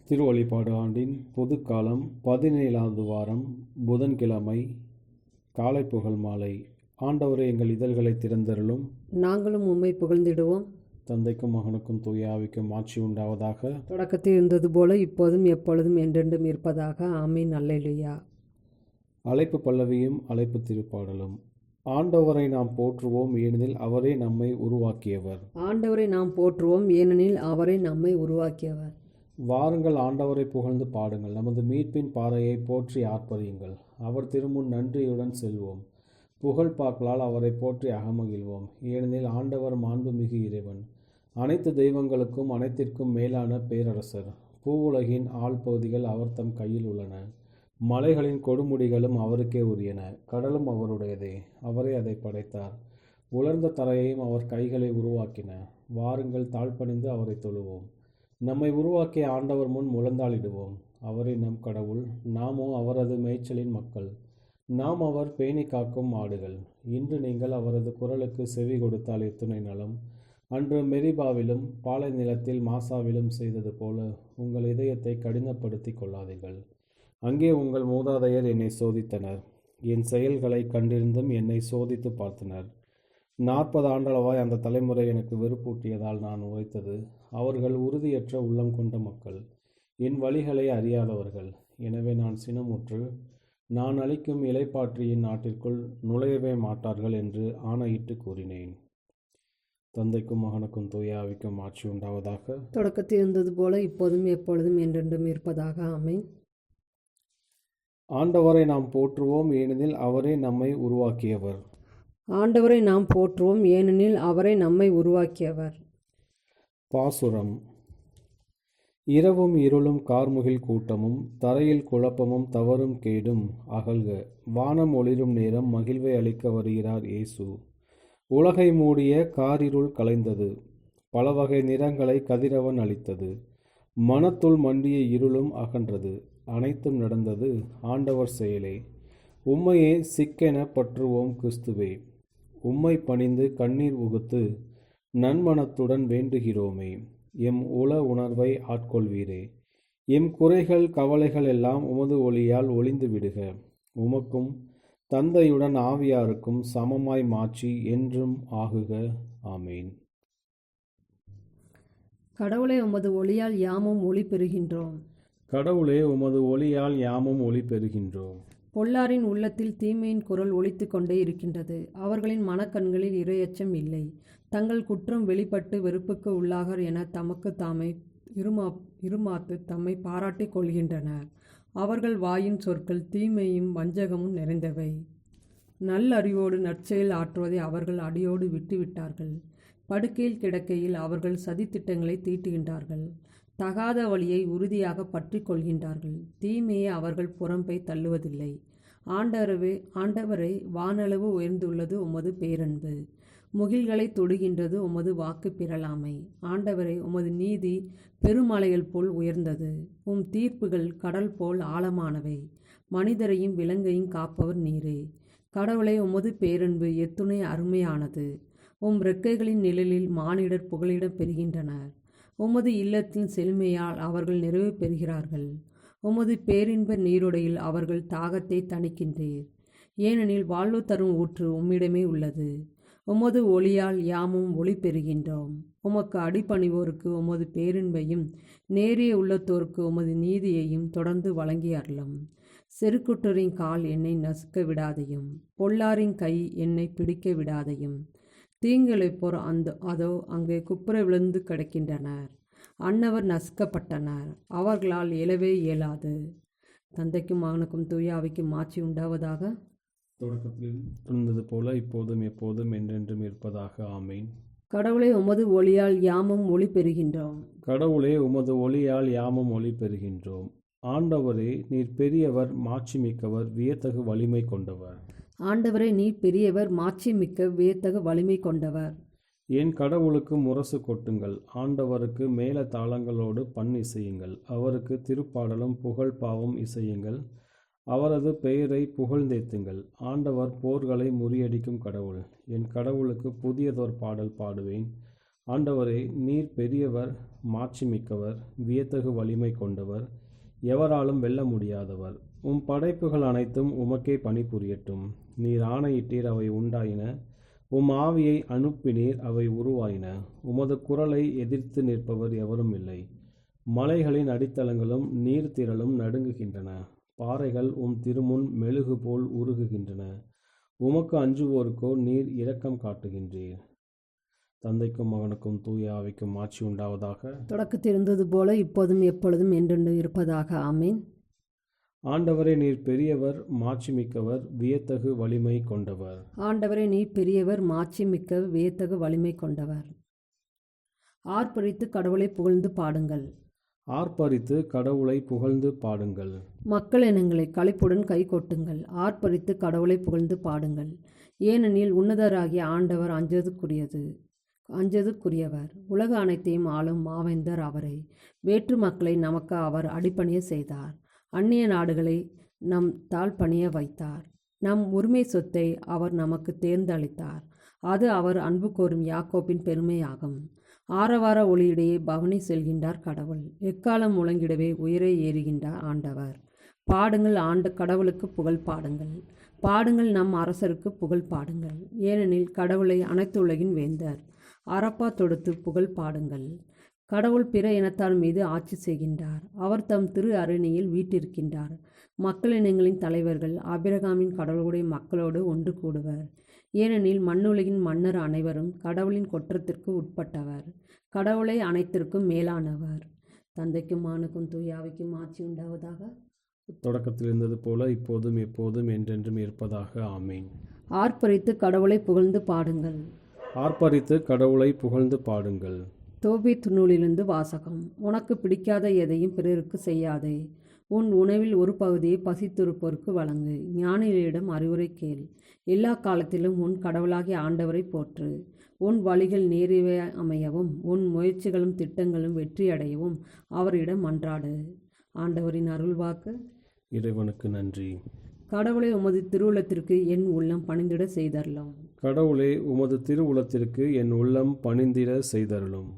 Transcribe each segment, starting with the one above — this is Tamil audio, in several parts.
திருவழிபாடு ஆண்டின் பொதுக்காலம் 17வது வாரம் புதன்கிழமை காலை புகழ் மாலை. ஆண்டவரே, எங்கள் இதழ்களை திறந்தருளும், நாங்களும் உம்மை புகழ்ந்திடுவோம். தந்தைக்கும் மகனுக்கும் தூய ஆவிக்கும் ஆட்சி உண்டாவதாக. தொடக்கத்தில் இருந்தது போல இப்போதும் எப்பொழுதும் என்றென்றும் இருப்பதாக. ஆமீன். அல்லேலூயா. அழைப்பு பல்லவியும் அழைப்பு திருப்பாடலும். ஆண்டவரை நாம் போற்றுவோம், ஏனெனில் அவரே நம்மை உருவாக்கியவர். ஆண்டவரை நாம் போற்றுவோம், ஏனெனில் அவரே நம்மை உருவாக்கியவர். வாருங்கள், ஆண்டவரை புகழ்ந்து பாடுங்கள், நமது மீட்பின் பாறையை போற்றி ஆர்ப்பரியுங்கள். அவர் திருமுன் நன்றியுடன் செல்வோம், புகழ்பாக்களால் அவரை போற்றி அகமகிழ்வோம். ஏனெனில் ஆண்டவர் மாண்புமிகு இறைவன், அனைத்து தெய்வங்களுக்கும் அனைத்திற்கும் மேலான பேரரசர். பூவுலகின் ஆழ்பகுதிகள் அவர் தம் கையில் உள்ளன, மலைகளின் கொடுமுடிகளும் அவருக்கே உரியன. கடலும் அவருடையதே, அவரே அதை படைத்தார். உலர்ந்த தரையையும் அவர் கைகளை உருவாக்கின. வாருங்கள், தாழ்பணிந்து அவரை தொழுவோம். நம்மை உருவாக்கிய ஆண்டவர் முன் முழந்தாளிடுவோம். அவரே நம் கடவுள், நாமோ அவரது மேய்ச்சலின் மக்கள். நாம் அவர் பேணி காக்கும் ஆடுகள். இன்று நீங்கள் அவரது குரலுக்கு செவி கொடுத்தால் எத்துணை நலம். அன்று மெரிபாவிலும் பாலை நிலத்தில் மாசாவிலும் செய்தது போல உங்கள் இதயத்தை கடினப்படுத்தி கொள்ளாதீர்கள். அங்கே உங்கள் மூதாதையர் என்னை சோதித்தனர், என் செயல்களை கண்டிருந்தும் என்னை சோதித்து பார்த்தனர். 40 ஆண்டளவாய் அந்த தலைமுறை எனக்கு வெறுப்பூட்டியதால் நான் உரைத்தது. அவர்கள் உறுதியற்ற உள்ளம் கொண்ட மக்கள், என் வழிகளை அறியாதவர்கள். எனவே நான் சினமுற்று, நான் அளிக்கும் இலைப்பாற்றியின் நாட்டிற்குள் நுழையவே மாட்டார்கள் என்று ஆணையிட்டு கூறினேன். தந்தைக்கும் மகனுக்கும் தூய ஆவிக்கும் ஆட்சி உண்டாவதாக. தொடக்கத்தில் இருந்தது போல இப்போதும் எப்பொழுதும் என்றென்றும் இருப்பதாக. ஆமீன். ஆண்டவரை நாம் போற்றுவோம், ஏனெனில் அவரே நம்மை உருவாக்கியவர். ஆண்டவரை நாம் போற்றுவோம், ஏனெனில் அவரை நம்மை உருவாக்கியவர். பாசுரம். இரவும் இருளும் கார்முகில் கூட்டமும் தரையில் குழப்பமும் தவறும் கேடும் அகல்க. வானம் ஒளிரும் நேரம் மகிழ்வை அளிக்க வருகிறார் இயேசு. உலகை மூடிய காரிருள் கலைந்தது, பல வகை நிறங்களை கதிரவன் அளித்தது. மனத்துள் மண்டிய இருளும் அகன்றது, அனைத்தும் நடந்தது ஆண்டவர் செயலே. உம்மையே சிக்கென பற்றுவோம் கிறிஸ்துவே, உம்மை பணிந்து கண்ணீர் உகுத்து நன்மனத்துடன் வேண்டுகிறோமே. எம் உள உணர்வை ஆட்கொள்வீரே. எம் குறைகள் கவலைகள் எல்லாம் உமது ஒளியால் ஒளிந்து விடுக. உமக்கும் தந்தையுடன் ஆவியாருக்கும் சமமாய் மாற்றி என்றும் ஆகுக. ஆமீன். கடவுளே, உமது ஒளியால் யாமும் ஒளி பெறுகின்றோம். கடவுளே, உமது ஒளியால் யாமும் ஒளி பெறுகின்றோம். பொல்லாரின் உள்ளத்தில் தீமையின் குரல் ஒலித்து கொண்டே இருக்கின்றது. அவர்களின் மனக்கண்களில் இறையச்சம் இல்லை. தங்கள் குற்றம் வெளிப்பட்டு வெறுப்புக்கு உள்ளாகர் என தமக்கு தாமே இருமாத்து தம்மை பாராட்டிக் கொள்கின்றனர். அவர்கள் வாயின் சொற்கள் தீமையும் வஞ்சகமும் நிறைந்தவை. நல்லறிவோடு நற்செயல் ஆற்றுவதை அவர்கள் அடியோடு விட்டுவிட்டார்கள். படுக்கையில் கிடக்கையில் அவர்கள் சதித்திட்டங்களை தீட்டுகின்றார்கள். தகாத வழியை உறுதியாக பற்றி கொள்கின்றார்கள். தீமையை அவர்கள் புறம்பை தள்ளுவதில்லை. ஆண்டவரை, வானளவு உயர்ந்துள்ளது உமது பேரன்பு, முகில்களை தொடுகின்றது உமது வாக்கு பிறலாமை. ஆண்டவரை, உமது நீதி பெருமலைகள் போல் உயர்ந்தது, உம் தீர்ப்புகள் கடல் போல் ஆழமானவை. மனிதரையும் விலங்கையும் காப்பவர் நீரே. கடவுளை, உமது பேரன்பு எத்துணை அருமையானது. உம் இறக்கைகளின் நிழலில் மானிடர் புகலிடம் பெறுகின்றனர். உமது இல்லத்தின் செழுமையால் அவர்கள் நிறைவு பெறுகிறார்கள். உமது பேரின்ப நீருடையில் அவர்கள் தாகத்தை தணிக்கின்றீர். ஏனெனில் வாழ்வு தரும் ஊற்று உம்மிடமே உள்ளது. உமது ஒளியால் யாமும் ஒளி பெறுகின்றோம். உமக்கு அடிபணிவோருக்கு உமது பேரின்பையும் நேரிய உள்ளத்தோருக்கு உமது நீதியையும் தொடர்ந்து வழங்கி அருளும். செருக்குற்றரின் கால் என்னை நசுக்க விடாதையும், பொல்லாரின் கை என்னை பிடிக்க விடாதையும். தீங்கிழைப்போர் அதோ அங்கே குப்புற விழுந்து கிடக்கின்றனர். அன்னவர் நசுக்கப்பட்டனர், அவர்களால் எழவே இயலாது. தந்தைக்கும் மகனுக்கும் தூய ஆவிக்கும் ஆட்சி உண்டாவதாக. தொடக்கத்தில் இருந்தது போல இப்போதும் எப்போதும் என்றென்றும் இருப்பதாக. ஆமீன். கடவுளே, உமது ஒளியால் யாமும் ஒளி பெறுகின்றோம். கடவுளே, உமது ஒளியால் யாமும் ஒளி பெறுகின்றோம். ஆண்டவரே, நீர் பெரியவர், மாட்சிமிக்கவர், வியத்தகு வலிமை கொண்டவர். ஆண்டவரே, நீர் பெரியவர், மாட்சி மிக்க, வியத்தகு வலிமை கொண்டவர். என் கடவுளுக்கு முரசு கொட்டுங்கள், ஆண்டவருக்கு மேல தாளங்களோடு பண் இசையுங்கள். அவருக்கு திருப்பாடலும் புகழ் பாவும் இசையுங்கள். அவரது பெயரை புகழ்ந்தேத்துங்கள். ஆண்டவர் போர்களை முறியடிக்கும் கடவுள். என் கடவுளுக்கு புதியதோர் பாடல் பாடுவேன். ஆண்டவரே, நீர் பெரியவர், மாட்சிமிக்கவர், வியத்தகு வலிமை கொண்டவர், எவராலும் வெல்ல முடியாதவர். உம் படைப்புகள் அனைத்தும் உமக்கே பணிபுரியட்டும். நீர் ஆணையிட்டீர், அவை உண்டாயின. உம் ஆவியை அனுப்பினீர், அவை உருவாயின. உமது குரலை எதிர்த்து நிற்பவர் எவரும் இல்லை. மலைகளின் அடித்தளங்களும் நீர்த்திரளும் நடுங்குகின்றன. பாறைகள் உம் திருமுன் மெழுகு போல் உருகுகின்றன. உமக்கு அஞ்சுவோருக்கோ நீர் இரக்கம் காட்டுகின்றீர். தந்தைக்கும் மகனுக்கும் தூய ஆவிக்கும் ஆட்சி உண்டாவதாக. தொடக்கத்தில் இருந்தது போல இப்போதும் எப்பொழுதும் என்றென்று இருப்பதாக. ஆமீன். ஆண்டவரே, நீர் பெரியவர், மாட்சிமிக்கவர், வியத்தகு வலிமை கொண்டவர். ஆண்டவரே, நீர் பெரியவர், மாட்சிமிக்க, வியத்தகு வலிமை கொண்டவர். ஆர்ப்பரித்து கடவுளை புகழ்ந்து பாடுங்கள். ஆர்ப்பரித்து கடவுளை புகழ்ந்து பாடுங்கள். மக்கள் இனங்களை களிப்புடன் கை கொட்டுங்கள். ஆர்ப்பரித்து கடவுளை புகழ்ந்து பாடுங்கள். ஏனெனில் உன்னதராகிய ஆண்டவர் அஞ்சதுக்குரியவர். உலக அனைத்தையும் ஆளும் மாவேந்தர் அவரே. வேற்று மக்களை நமக்கு அவர் அடிபணிய செய்தார். அந்நிய நாடுகளை நம் தாழ்பணிய வைத்தார். நம் உரிமை சொத்தை அவர் நமக்கு தேர்ந்தளித்தார். அது அவர் அன்பு கோரும் யாக்கோப்பின் பெருமையாகும். ஆரவார ஒளியிடையே பவனி செல்கின்றார் கடவுள். எக்காலம் முழங்கிடவே உயரே ஏறுகின்றார் ஆண்டவர். பாடுங்கள், கடவுளுக்கு புகழ் பாடுங்கள். பாடுங்கள், நம் அரசருக்கு புகழ் பாடுங்கள். ஏனெனில் கடவுளை அனைத்து உலகின் வேந்தர். அரப்பா தொடுத்து புகழ் பாடுங்கள். கடவுள் பிற இனத்தார் மீது ஆட்சி செய்கின்றார். அவர் தம் திரு அரியணையில் வீற்றிருக்கின்றார். மக்களினங்களின் தலைவர்கள் ஆபிரகாமின் கடவுளுடைய மக்களோடு ஒன்று கூடுவர். ஏனெனில் மண்ணுலகின் மன்னர் அனைவரும் கடவுளின் கொற்றத்திற்கு உட்பட்டவர். கடவுளை அனைத்திற்கும் மேலானவர். தந்தைக்கும் மகனுக்கும் தூய ஆவிக்கும் ஆட்சி உண்டாவதாக. தொடக்கத்தில் இருந்தது போல இப்போதும் எப்போதும் என்றென்றும் இருப்பதாக. ஆமீன். ஆர்ப்பரித்து கடவுளை புகழ்ந்து பாடுங்கள். ஆர்ப்பரித்து கடவுளை புகழ்ந்து பாடுங்கள். தோபீத் நூலிலிருந்து வாசகம். உனக்கு பிடிக்காத எதையும் பிறருக்கு செய்யாதே. உன் உணவில் ஒரு பகுதியை பசித்திருப்போருக்கு வழங்கு. ஞானிகளிடம் அறிவுரை கேள். எல்லா காலத்திலும் உன் கடவுளாகிய ஆண்டவரை போற்று. உன் வழிகள் நேரிவை அமையவும் உன் முயற்சிகளும் திட்டங்களும் வெற்றியடையவும் அவரிடம் மன்றாடு. ஆண்டவரின் அருள்வாக்கு. இறைவனுக்கு நன்றி. கடவுளை உமது திருவுளத்திற்கு என் உள்ளம் பணிந்திட செய்தருளும். கடவுளே, உமது திருவுளத்திற்கு என் உள்ளம் பணிந்திட செய்தருளும்.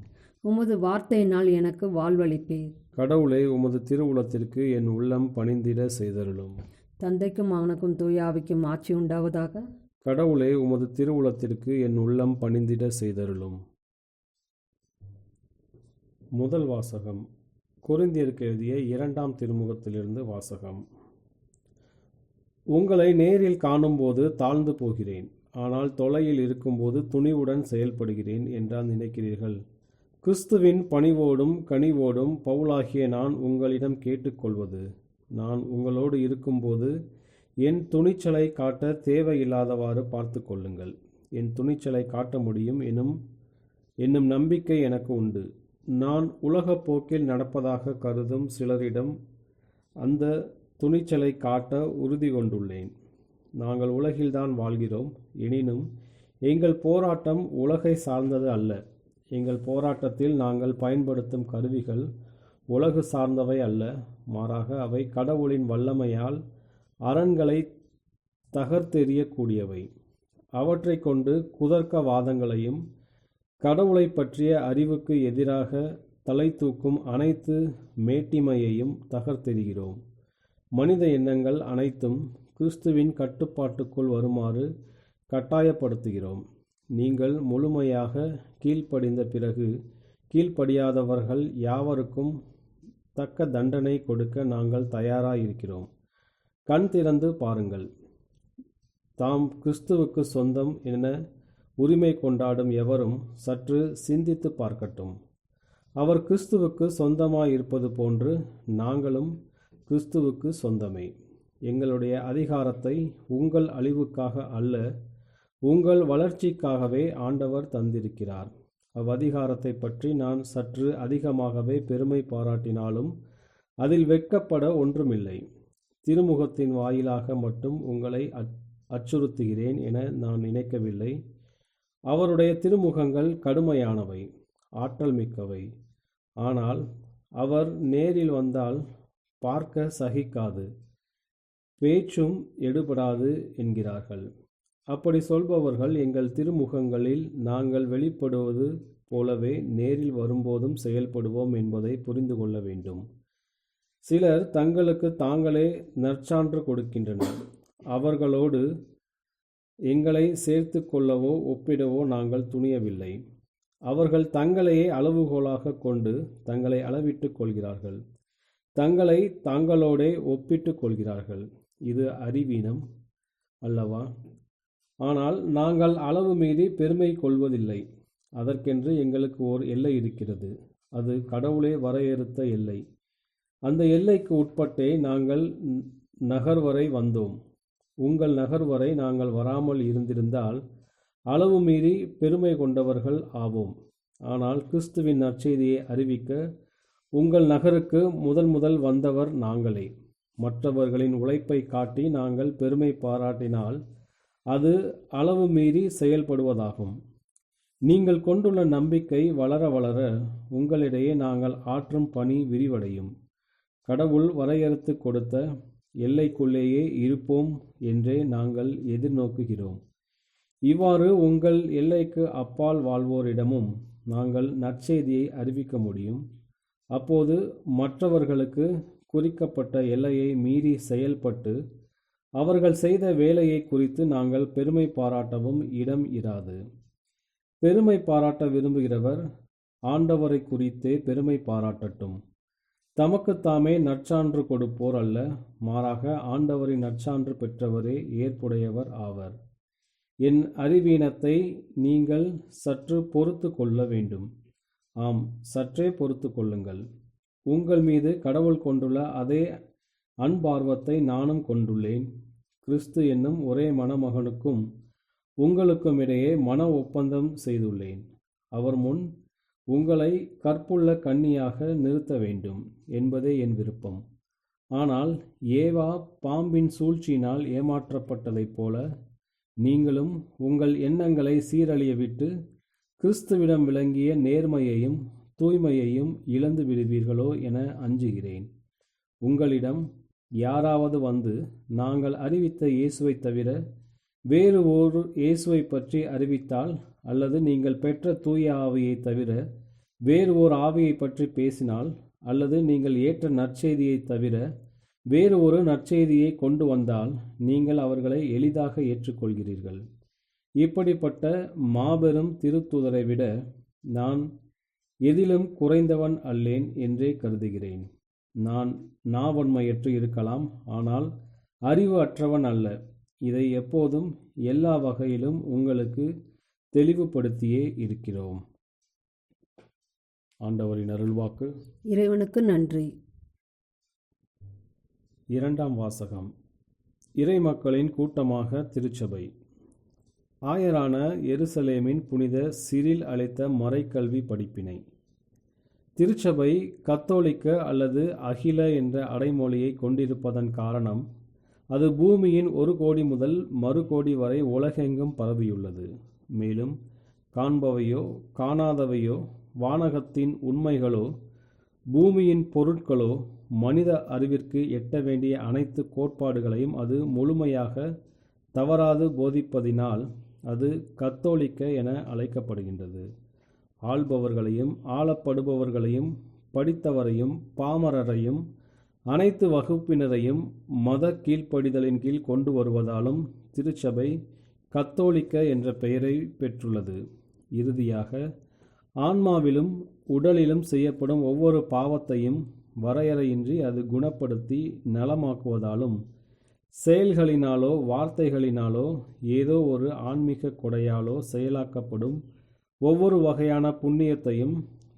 உமது வார்த்தையினால் எனக்கு வாழ்வளிப்பீர். கடவுளே, உமது திருவுளத்திற்கு என் உள்ளம் பணிந்திட செய்தருளும். தந்தைக்கும் மகனுக்கும் தூய ஆவிக்கும் ஆட்சி உண்டாவதாக. கடவுளே, உமது திருவுளத்திற்கு என் உள்ளம் பணிந்திட செய்தருளும். முதல் வாசகம். கொரிந்தியருக்கு எழுதிய 2ஆம் திருமுகத்திலிருந்து வாசகம். உங்களை நேரில் காணும்போது தாழ்ந்து போகிறேன், ஆனால் தொலையில் இருக்கும்போது துணிவுடன் செயல்படுகிறேன் என்றால் நினைக்கிறீர்கள். கிறிஸ்துவின் பணிவோடும் கனிவோடும் பவுலாகிய நான் உங்களிடம் கேட்டுக்கொள்வது, நான் உங்களோடு இருக்கும்போது என் துணிச்சலை காட்ட தேவையில்லாதவாறு பார்த்து கொள்ளுங்கள். என் துணிச்சலை காட்ட முடியும் என்னும் நம்பிக்கை எனக்கு உண்டு. நான் உலகப் போக்கில் நடப்பதாக கருதும் சிலரிடம் அந்த துணிச்சலை காட்ட உறுதி கொண்டுள்ளேன். நாங்கள் உலகில்தான் வாழ்கிறோம், எனினும் எங்கள் போராட்டம் உலகை சார்ந்தது அல்ல. எங்கள் போராட்டத்தில் நாங்கள் பயன்படுத்தும் கருவிகள் உலகு சார்ந்தவை அல்ல, மாறாக அவை கடவுளின் வல்லமையால் அரண்களை தகர்த்தெறியக்கூடியவை. அவற்றை கொண்டு குதர்க்க வாதங்களையும் கடவுளை பற்றிய அறிவுக்கு எதிராக தலை தூக்கும் அனைத்து மேட்டிமையையும் தகர்த்தெறிகிறோம். மனித எண்ணங்கள் அனைத்தும் கிறிஸ்துவின் கட்டுப்பாட்டுக்குள் வருமாறு கட்டாயப்படுத்துகிறோம். நீங்கள் முழுமையாக கீழ்ப்படிந்த பிறகு கீழ்ப்படியாதவர்கள் யாவருக்கும் தக்க தண்டனை கொடுக்க நாங்கள் தயாராயிருக்கிறோம். கண் திறந்து பாருங்கள். தாம் கிறிஸ்துவுக்கு சொந்தம் என உரிமை கொண்டாடும் எவரும் சற்று சிந்தித்து பார்க்கட்டும். அவர் கிறிஸ்துவுக்கு சொந்தமாயிருப்பது போன்று நாங்களும் கிறிஸ்துவுக்கு சொந்தமே. எங்களுடைய அதிகாரத்தை உங்கள் அழிவுக்காக அல்ல, உங்கள் வளர்ச்சிக்காகவே ஆண்டவர் தந்திருக்கிறார். அவ்வதிகாரத்தை பற்றி நான் சற்று அதிகமாகவே பெருமை பாராட்டினாலும் அதில் வெட்கப்பட ஒன்றுமில்லை. திருமுகத்தின் வாயிலாக மட்டும் உங்களை அச்சுறுத்துகிறேன் என நான் நினைக்கவில்லை. அவருடைய திருமுகங்கள் கடுமையானவை, ஆற்றல் மிக்கவை. ஆனால் அவர் நேரில் வந்தால் பார்க்க சகிக்காது, பேச்சும் எடுபடாது என்கிறார்கள். அப்படி சொல்பவர்கள் எங்கள் திருமுகங்களில் நாங்கள் வெளிப்படுவது போலவே நேரில் வரும்போதும் செயல்படுவோம் என்பதை புரிந்து கொள்ள வேண்டும். சிலர் தங்களுக்கு தாங்களே நற்சான்று கொடுக்கின்றனர். அவர்களோடு எங்களை சேர்த்து கொள்ளவோ ஒப்பிடவோ நாங்கள் துணியவில்லை. அவர்கள் தங்களையே அளவுகோலாக கொண்டு தங்களை அளவிட்டுக் கொள்கிறார்கள். தங்களை தாங்களோடே ஒப்பிட்டுக் கொள்கிறார்கள். இது அறிவீனம் அல்லவா? ஆனால் நாங்கள் அளவு மீறி பெருமை கொள்வதில்லை. அதற்கென்று எங்களுக்கு ஓர் எல்லை இருக்கிறது. அது கடவுளே வரையறுத்த எல்லை. அந்த எல்லைக்கு உட்பட்டே நாங்கள் நகர்வரை வந்தோம். உங்கள் நகர்வரை நாங்கள் வராமல் இருந்திருந்தால் அளவு மீறி பெருமை கொண்டவர்கள் ஆவோம். ஆனால் கிறிஸ்துவின் நற்செய்தியை அறிவிக்க உங்கள் நகருக்கு முதல் வந்தவர் நாங்களே. மற்றவர்களின் உழைப்பை காட்டி நாங்கள் பெருமை பாராட்டினால் அது அளவு மீறி செயல்படுவதாகும். நீங்கள் கொண்டுள்ள நம்பிக்கை வளர வளர உங்களிடையே நாங்கள் ஆற்றும் பணி விரிவடையும். கடவுள் வரையறுத்து கொடுத்த எல்லைக்குள்ளேயே இருப்போம் என்றே நாங்கள் எதிர்நோக்குகிறோம். இவ்வாறு உங்கள் எல்லைக்கு அப்பால் வாழ்வோரிடமும் நாங்கள் நற்செய்தியை அறிவிக்க முடியும். அப்போது மற்றவர்களுக்கு குறிக்கப்பட்ட எல்லையை மீறி செயல்பட்டு அவர்கள் செய்த வேலையை குறித்து நாங்கள் பெருமை பாராட்டவும் இடம் இராது. பெருமை பாராட்ட விரும்புகிறவர் ஆண்டவரை குறித்தே பெருமை பாராட்டட்டும். தமக்குத்தாமே நற்சான்று கொடுப்போர் அல்ல, மாறாக ஆண்டவரின் நற்சான்று பெற்றவரே ஏற்புடையவர் ஆவர். என் அறிவீனத்தை நீங்கள் சற்று பொறுத்து கொள்ள வேண்டும். ஆம், சற்றே பொறுத்து கொள்ளுங்கள். உங்கள் மீது கடவுள் கொண்டுள்ள அதே அன்பார்வத்தை நானும் கொண்டுள்ளேன். கிறிஸ்து என்னும் ஒரே மணமகனுக்கும் உங்களுக்கும் இடையே மன ஒப்பந்தம் செய்துள்ளேன். அவர் முன் உங்களை கற்புள்ள கன்னியாக நிறுத்த வேண்டும் என்பதே என் விருப்பம். ஆனால் ஏவா பாம்பின் சூழ்ச்சியினால் ஏமாற்றப்பட்டதைப் போல நீங்களும் உங்கள் எண்ணங்களை சீரழிய விட்டு கிறிஸ்துவிடம் விளங்கிய நேர்மையையும் தூய்மையையும் இழந்து விடுவீர்களோ என அஞ்சுகிறேன். உங்களிடம் யாராவது வந்து நாங்கள் அறிவித்த இயேசுவை தவிர வேறு ஒரு இயேசுவை பற்றி அறிவித்தால், அல்லது நீங்கள் பெற்ற தூய ஆவியை தவிர வேறு ஓர் ஆவியை பற்றி பேசினால், அல்லது நீங்கள் ஏற்ற நற்செய்தியை தவிர வேறு ஒரு நற்செய்தியை கொண்டு வந்தால் நீங்கள் அவர்களை எளிதாக ஏற்றுக்கொள்கிறீர்கள். இப்படிப்பட்ட மாபெரும் திருத்தூதரை விட நான் எதிலும் குறைந்தவன் அல்லேன் என்றே கருதுகிறேன். நான் நாவன்மையற்று இருக்கலாம், ஆனால் அறிவு அற்றவன் அல்ல. இதை எப்போதும் எல்லா வகையிலும் உங்களுக்கு தெளிவுபடுத்தியே இருக்கிறோம். ஆண்டவரின் அருள்வாக்கு. இறைவனுக்கு நன்றி. இரண்டாம் வாசகம். இறை மக்களின் கூட்டமாக திருச்சபை. ஆயரான எருசலேமின் புனித சிரில் அளித்த மறைக்கல்வி படிப்பினை. திருச்சபை கத்தோலிக்க அல்லது அகில என்ற அடைமொழியை கொண்டிருப்பதன் காரணம் அது பூமியின் 1 கோடி முதல் மறு கோடி வரை உலகெங்கும் பரவியுள்ளது. மேலும் காண்பவையோ காணாதவையோ வானகத்தின் உண்மைகளோ பூமியின் பொருட்களோ மனித அறிவிற்கு எட்ட வேண்டிய அனைத்து கோட்பாடுகளையும் அது முழுமையாக தவறாது போதிப்பதினால் அது கத்தோலிக்க என அழைக்கப்படுகின்றது. ஆள்பவர்களையும் ஆளப்படுபவர்களையும் படித்தவரையும் பாமரரையும் அனைத்து வகுப்பினரையும் மத கீழ்ப்படிதலின் கீழ் கொண்டு வருவதாலும் திருச்சபை கத்தோலிக்க என்ற பெயரை பெற்றுள்ளது. இறுதியாக ஆன்மாவிலும் உடலிலும் செய்யப்படும் ஒவ்வொரு பாவத்தையும் வரையறையின்றி அது குணப்படுத்தி நலமாக்குவதாலும் செயல்களினாலோ வார்த்தைகளினாலோ ஏதோ ஒரு ஆன்மீக கொடையாலோ செயலாக்கப்படும் ஒவ்வொரு வகையான புண்ணியத்தையும்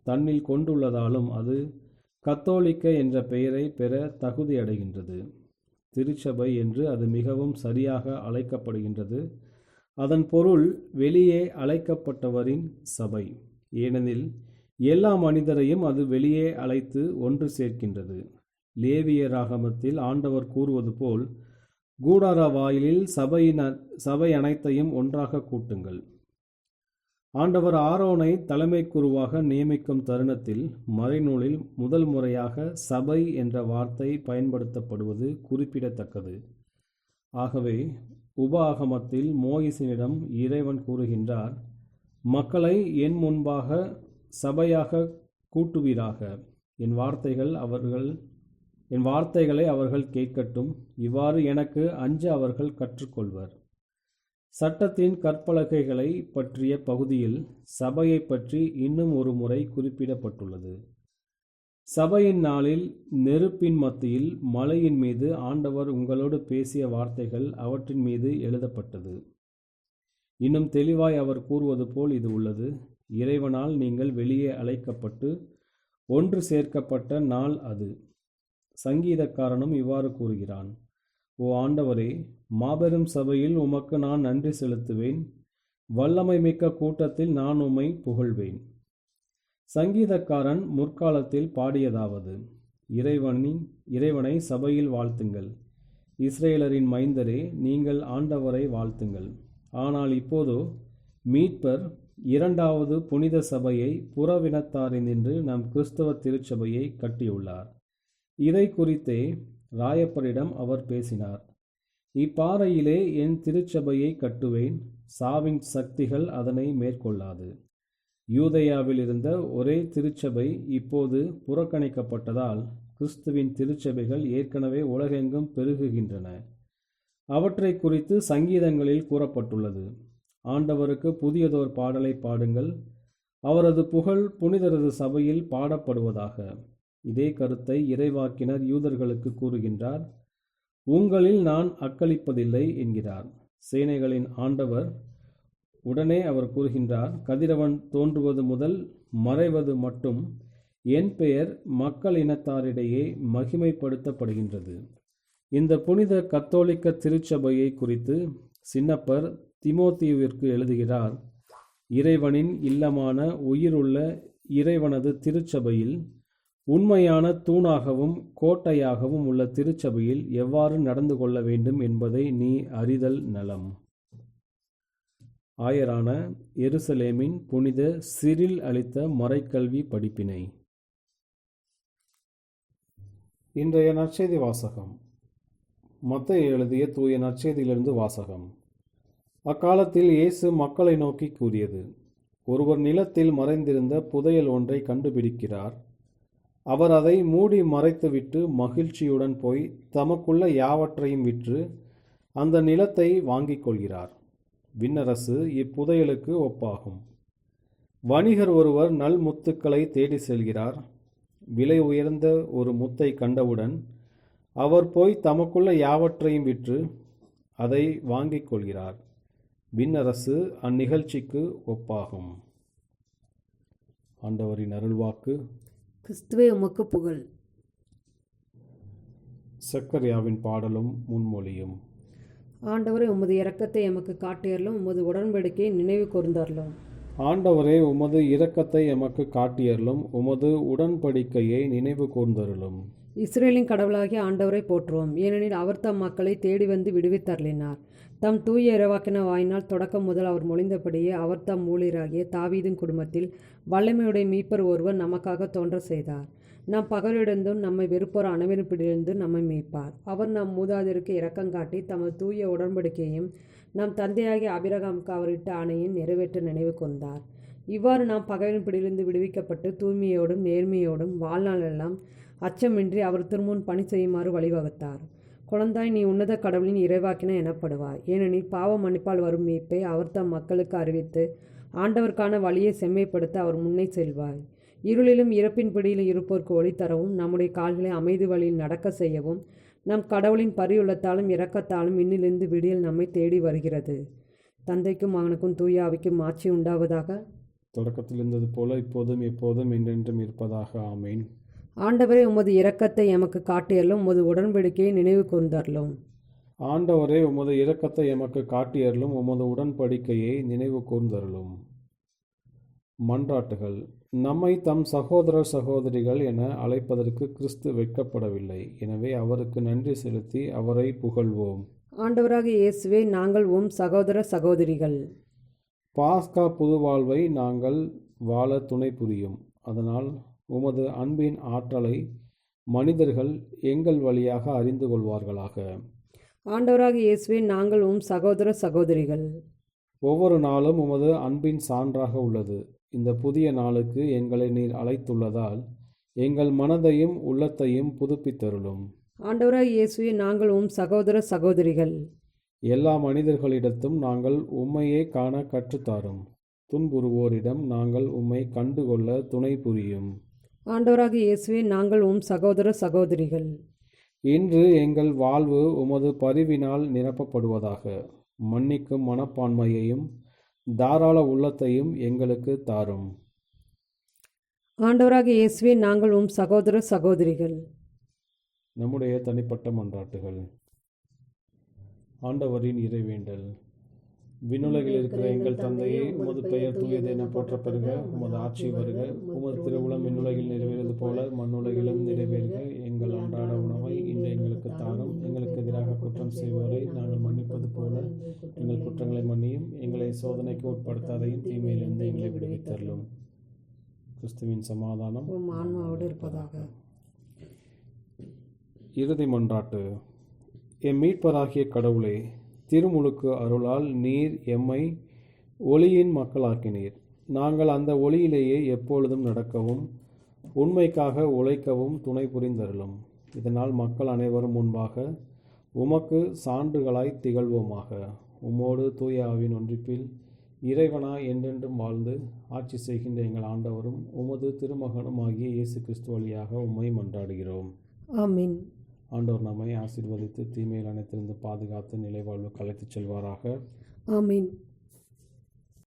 தன்னில் கொண்டுள்ளதாலும் அது கத்தோலிக்க என்ற பெயரை பெற தகுதியடைகின்றது. திருச்சபை என்று அது மிகவும் சரியாக அழைக்கப்படுகின்றது. அதன் பொருள் வெளியே அழைக்கப்பட்டவரின் சபை. ஏனெனில் எல்லா மனிதரையும் அது வெளியே அழைத்து ஒன்று சேர்க்கின்றது. லேவியராகமத்தில் ஆண்டவர் கூறுவது போல், கூடார வாயிலில் சபை அனைத்தையும் ஒன்றாக கூட்டுங்கள். ஆண்டவர் ஆரோனை தலைமை குருவாக நியமிக்கும் தருணத்தில் மறைநூலில் முதல் முறையாக சபை என்ற வார்த்தை பயன்படுத்தப்படுவது குறிப்பிடத்தக்கது. ஆகவே உபாகமத்தில் மோயிசினிடம் இறைவன் கூறுகின்றார், மக்களை என் முன்பாக சபையாக கூட்டுவீராக. என் வார்த்தைகளை அவர்கள் கேட்கட்டும். இவ்வாறு எனக்கு அஞ்ச அவர்கள் கற்றுக்கொள்வர். சட்டத்தின் கற்பலகைகளை பற்றிய பகுதியில் சபையை பற்றி இன்னும் ஒரு முறை குறிப்பிடப்பட்டுள்ளது. சபையின் நாளில் நெருப்பின் மத்தியில் மலையின் மீது ஆண்டவர் உங்களோடு பேசிய வார்த்தைகள் அவற்றின் மீது எழுதப்பட்டது. இன்னும் தெளிவாய் அவர் கூறுவது போல் இது உள்ளது. இறைவனால் நீங்கள் வெளியே அழைக்கப்பட்டு ஒன்று சேர்க்கப்பட்ட நாள் அது. சங்கீதக்காரனும் இவ்வாறு கூறுகிறான்: ஓ ஆண்டவரே, மாபெரும் சபையில் உமக்கு நான் நன்றி செலுத்துவேன். வல்லமை மிக்க கூட்டத்தில் நான் உம்மை புகழ்வேன். சங்கீதக்காரன் முற்காலத்தில் பாடியதாவது: இறைவனை சபையில் வாழ்த்துங்கள். இஸ்ரேலரின் மைந்தரே, நீங்கள் ஆண்டவரை வாழ்த்துங்கள். ஆனால் இப்போதோ மீட்பர் இரண்டாவது புனித சபையை புறவினத்தாரினின்று நம் கிறிஸ்தவ திருச்சபையை கட்டியுள்ளார். இதை குறித்தே ராயப்பரிடம் அவர் பேசினார். இப்பாறையிலே என் திருச்சபையை கட்டுவேன், சாவின் சக்திகள் அதனை மேற்கொள்ளாது. யூதேயாவில் இருந்த ஒரே திருச்சபை இப்போது புறக்கணிக்கப்பட்டதால் கிறிஸ்துவின் திருச்சபைகள் ஏற்கனவே உலகெங்கும் பெருகுகின்றன. அவற்றை குறித்து சங்கீதங்களில் கூறப்பட்டுள்ளது: ஆண்டவருக்கு புதியதோர் பாடலை பாடுங்கள், அவரது புகழ் புனிதரது சபையில் பாடப்படுவதாக. இதே கருத்தை இறைவாக்கினர் யூதர்களுக்கு கூறுகின்றார். உங்களில் நான் அக்களிப்பதில்லை என்கிறார் சேனைகளின் ஆண்டவர். உடனே அவர் கூறுகின்றார்: கதிரவன் தோன்றுவது முதல் மறைவது மட்டும் என் பெயர் மக்கள் இனத்தாரிடையே மகிமைப்படுத்தப்படுகின்றது. இந்த புனித கத்தோலிக்க திருச்சபையை குறித்து சின்னப்பர் தீமோத்தேயுவிற்கு எழுதுகிறார்: இறைவனின் இல்லமான உயிருள்ள இறைவனது திருச்சபையில், உண்மையான தூணாகவும் கோட்டையாகவும் உள்ள திருச்சபையில் எவ்வாறு நடந்து கொள்ள வேண்டும் என்பதை நீ அறிதல் நலம். ஆயரான எருசலேமின் புனித சிரில் அளித்த மறைக்கல்வி படிப்பினை. இன்றைய நற்செய்தி வாசகம். மத்தேயு எழுதிய தூய நற்செய்தியிலிருந்து வாசகம். அக்காலத்தில் இயேசு மக்களை நோக்கி கூறியது: ஒருவர் நிலத்தில் மறைந்திருந்த புதையல் ஒன்றை கண்டுபிடிக்கிறார். அவர் அதை மூடி மறைத்துவிட்டு மகிழ்ச்சியுடன் போய் தமக்குள்ள யாவற்றையும் விற்று அந்த நிலத்தை வாங்கிக் கொள்கிறார். விண்ணரசு இப்புதையலுக்கு ஒப்பாகும். வணிகர் ஒருவர் நல் முத்துக்களை தேடி செல்கிறார். விலை உயர்ந்த ஒரு முத்தை கண்டவுடன் அவர் போய் தமக்குள்ள யாவற்றையும் விற்று அதை வாங்கிக் கொள்கிறார். விண்ணரசு அந்நிகழ்ச்சிக்கு ஒப்பாகும். ஆண்டவரின் அருள்வாக்கு. கிறிஸ்துவே உமக்கு புகழ். சக்கரியாவின் பாடலும் முன்மொழியும். ஆண்டவரே, உமது இரக்கத்தை எமக்கு காட்டியருளும், உமது உடன்படிக்கையை நினைவு கூர்ந்தருளும். ஆண்டவரே, உமது இரக்கத்தை எமக்கு காட்டியருளும், உமது உடன்படிக்கையை நினைவு கூர்ந்தருளும். இஸ்ரேலின் கடவுளாகிய ஆண்டவரை போற்றுவோம், ஏனெனில் அவர் தம் மக்களை தேடி வந்து விடுவித்தருளினார். தம் தூய இறைவாக்கின வாயினால் தொடக்கம் முதல் அவர் மொழிந்தபடியே அவர் தம் ஊழியராகிய தாவீதின் குடும்பத்தில் வல்லமையுடைய மீட்பர் ஒருவர் நமக்காக தோன்ற செய்தார். நம் பகலிடந்தும் நம்மை வெறுப்போர் அனைவரிடமிருந்தும் நம்மை மீட்பார். அவர் நம் மூதாதையருக்கு இரக்கங்காட்டி தமது தூய உடன்படிக்கையையும் நம் தந்தையாகிய ஆபிரகாமுக்கு அவரிட்ட ஆணையும் நிறைவேற்ற நினைவு கூர்ந்தார். இவ்வாறு நாம் பகைவரின் பிடியிலிருந்து விடுவிக்கப்பட்டு தூய்மையோடும் நேர்மையோடும் வாழ்நாளெல்லாம் அச்சமின்றி அவர் திருமுன் பணி செய்யுமாறு வழிவகுத்தார். குழந்தாய், நீ உன்னத கடவுளின் இறைவாக்கின எனப்படுவாய், ஏனெனில் பாவ மன்னிப்பால் வரும் மீட்பை அவர் தம் மக்களுக்கு அறிவித்து ஆண்டவருக்கான வழியை செம்மைப்படுத்த அவர் முன்னே செல்வாய். இருளிலும் இறப்பின் பிடியிலும் இருப்போருக்கு ஒளி தரவும், நம்முடைய கால்களை அமைதி வழியில் நடக்க செய்யவும், நம் கடவுளின் பரியுள்ளத்தாலும் இரக்கத்தாலும் இன்னிலிருந்து விடியல் நம்மை தேடி வருகிறது. தந்தைக்கும் மகனுக்கும் தூய ஆவிக்கும் ஆட்சி உண்டாவதாக. தொடக்கத்தில் இருந்தது போல இப்போதும் எப்போதும் என்றென்றும் இருப்பதாக. ஆமேன். ஆண்டவரே, உமது இரக்கத்தை எமக்கு காட்டியருளும், உமது உடன்படிக்கையை நினைவு கூர்ந்தருளும். ஆண்டவரே, உமது இரக்கத்தை எமக்கு காட்டியருளும், உமது உடன்படிக்கையை நினைவு கூர்ந்தருளும். மன்றாட்டுகள். நம்மை தம் சகோதர சகோதரிகள் என அழைப்பதற்கு கிறிஸ்து வெட்கப்படவில்லை. எனவே அவருக்கு நன்றி செலுத்தி அவரை புகழ்வோம். ஆண்டவராகிய இயேசுவே, நாங்கள் உம் சகோதர சகோதரிகள். பாஸ்கா புதுவாழ்வை நாங்கள் வாழ துணை புரியும். அதனால் உமது அன்பின் ஆற்றலை மனிதர்கள் எங்கள் வழியாக அறிந்து கொள்வார்களாக. ஆண்டவராகிய இயேசுவே, நாங்கள் உம் சகோதர சகோதரிகள். ஒவ்வொரு நாளும் உமது அன்பின் சான்றாக உள்ளது. இந்த புதிய நாளுக்கு எங்களை நீர் அழைத்துள்ளதால் எங்கள் மனதையும் உள்ளத்தையும் புதுப்பித்தருளும். ஆண்டவராகிய இயேசுவே, நாங்கள் உம் சகோதர சகோதரிகள். எல்லா மனிதர்களிடத்தும் நாங்கள் உம்மையே காண கற்றுத்தாரும். துன்புறுவோரிடம் நாங்கள் உம்மை கண்டுகொள்ள துணை புரியும். ஆண்டவராகிய இயேசுவே, நாங்கள் உம் சகோதர சகோதரிகள். இன்று எங்கள் வாழ்வு உமது பரிவினால் நிரப்பப்படுவதாக. மன்னிக்கும் மனப்பான்மையையும் தாராள உள்ளத்தையும் எங்களுக்கு தாரும். ஆண்டவராகிய இயேசுவே, நாங்கள் உம் சகோதர சகோதரிகள். நம்முடைய தனிப்பட்ட மன்றாட்டுகள். ஆண்டவரின் இறைவேண்டல். விண்ணுலகில் இருக்கிற எங்கள் தந்தையே, உமது பெயர் தூயது என போற்ற பெறுக. உமது ஆட்சி வருக. உமது திருவுளம் விண்ணுலகில் நிறைவேறுவது போல மண்ணுலகிலும் நிறைவேறுக. எங்கள் அன்றாட உணவை இன்று எங்களுக்கு தாரும். எங்களுக்கு எதிராக குற்றம் செய்வோரை நாங்கள் மன்னிப்பது போல எங்கள் குற்றங்களை மன்னியும். எங்களை சோதனைக்கு உட்படுத்தாதையும் தீமையிலிருந்து எங்களை விடுவித்தருளும். கிறிஸ்துவின் சமாதானம் உம் ஆன்மாவோடு இருப்பதாக. இறுதி மன்றாட்டு. எம் மீட்பராகிய கடவுளே, திருமுழுக்கு அருளால் நீர் எம்மை ஒளியின் மக்களாக்கினீர். நாங்கள் அந்த ஒளியிலேயே எப்பொழுதும் நடக்கவும் உண்மைக்காக உழைக்கவும் துணை புரிந்தருளும். இதனால் மக்கள் அனைவரும் முன்பாக உமக்கு சான்றுகளாய் திகழ்வோமாக. உம்மோடு தூய ஆவியின் ஒன்றிப்பில் இறைவனா என்றென்றும் வாழ்ந்து ஆட்சி செய்கின்ற எங்கள் ஆண்டவரும் உமது திருமகனும் ஆகிய இயேசு கிறிஸ்து வழியாக உம்மை மன்றாடுகிறோம். ஆமீன். ஆண்டவர் நம்மை ஆசீர்வதித்து தீமையில் அனைத்திலிருந்து பாதுகாத்து நிலைவாழ்வுக்கு அழைத்துச் செல்வாராக. ஆமீன்.